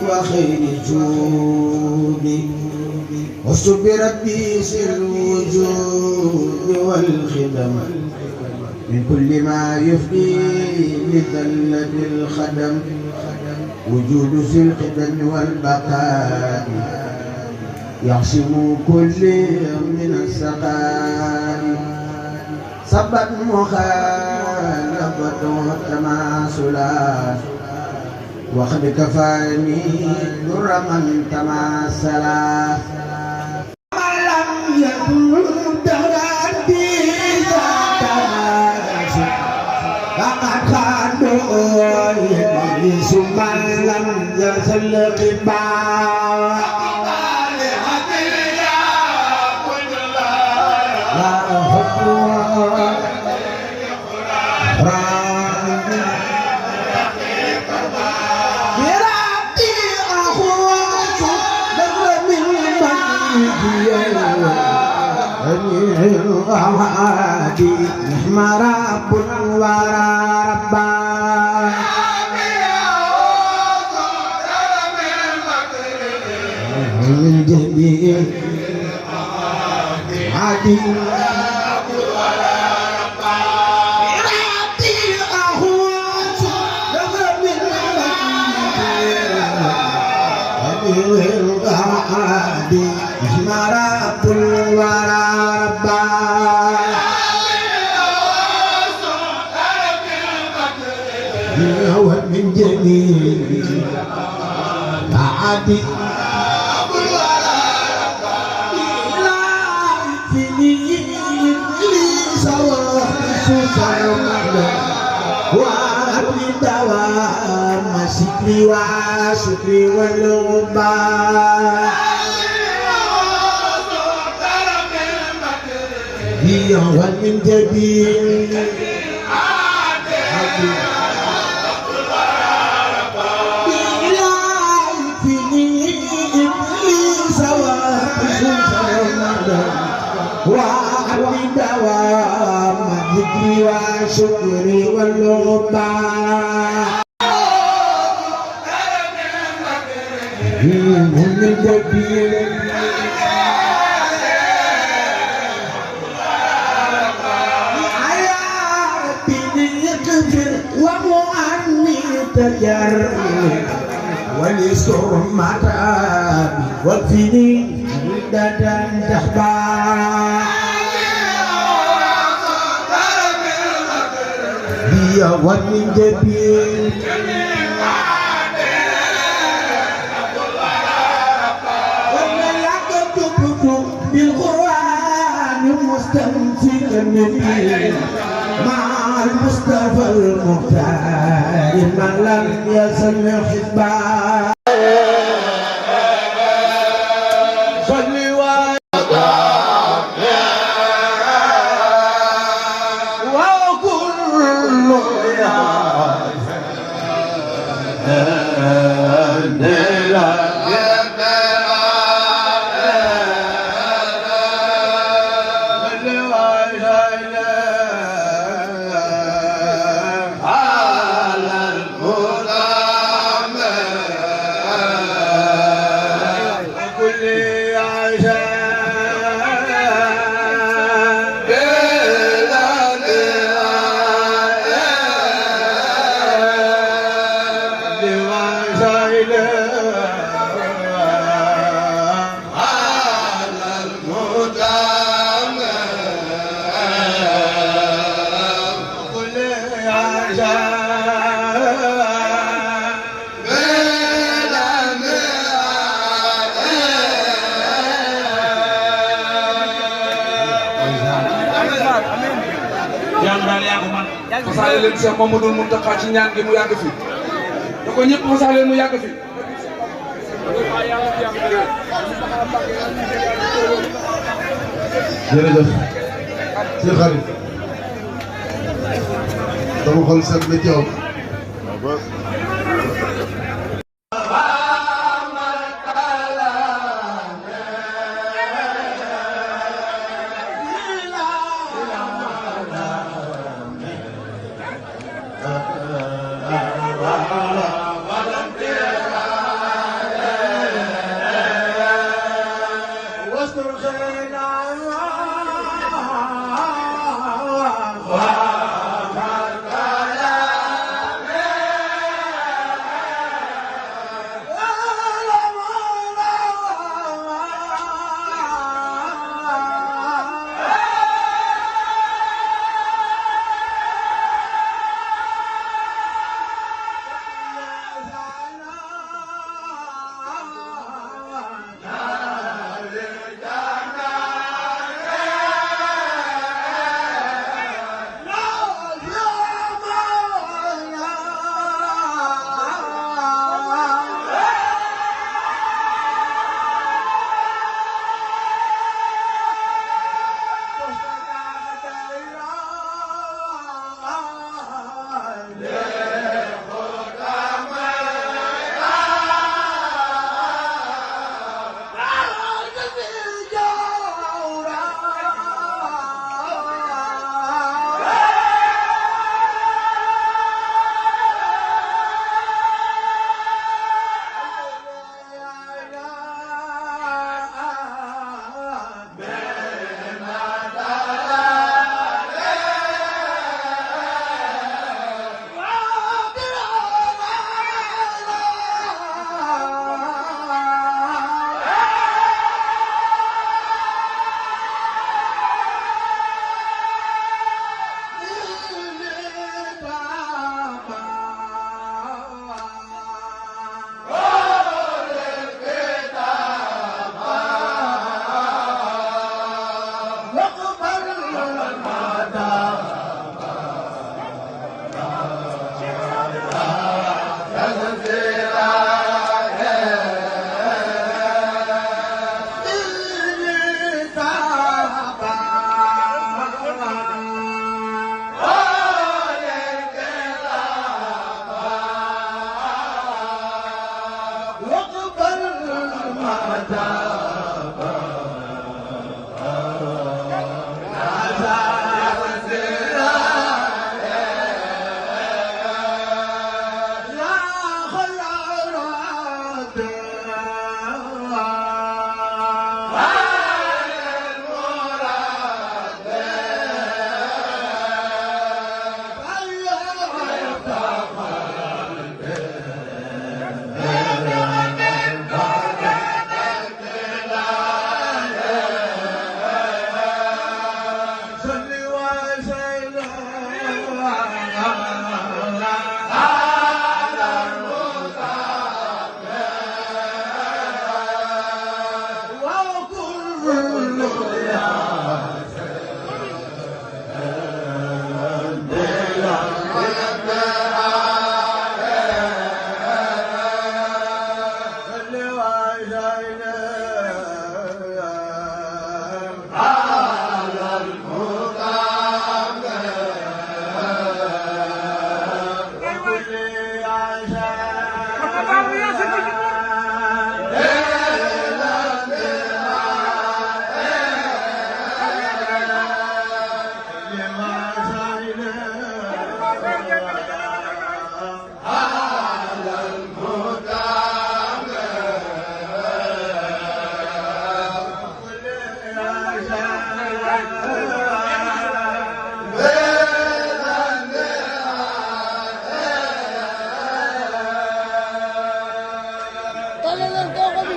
وخير جودي وصف بربي سر الوجود والخدم من كل ما يفضي لذلة الخدم وجود ذي الخدم والبقاء يعصم كل من السقاء صبت مخالفته تماثلا وقد كفاني در من تماثلا من لم يكن تردي فقد خانوا إبليس من لم يزل قبا عادي نحن رب الورى ربا من جميع عادي رب الورى ربا هو من جميل عادي رب الورى ربا لا يكفيني سوى وابن دوام شكري وشكري والغبا هو من جبين لا يفني إبليس وعبد دوام ذكري وشكري واللغبا من جبين تجر ولسر متابي وفيني مدة تحبا هي ومن جبين بالقرآن مستمسكا به مع المصطفى المختار من لم يزل حبا صلي وكل fasaale leen Cheikh Mamadou Mountakha ci ñaan gi mu yàgg fi da ko ñëpp fasaale mu yàgg fi jërëjëf ci xarit sama xol set na ci yow Tolong kau kami.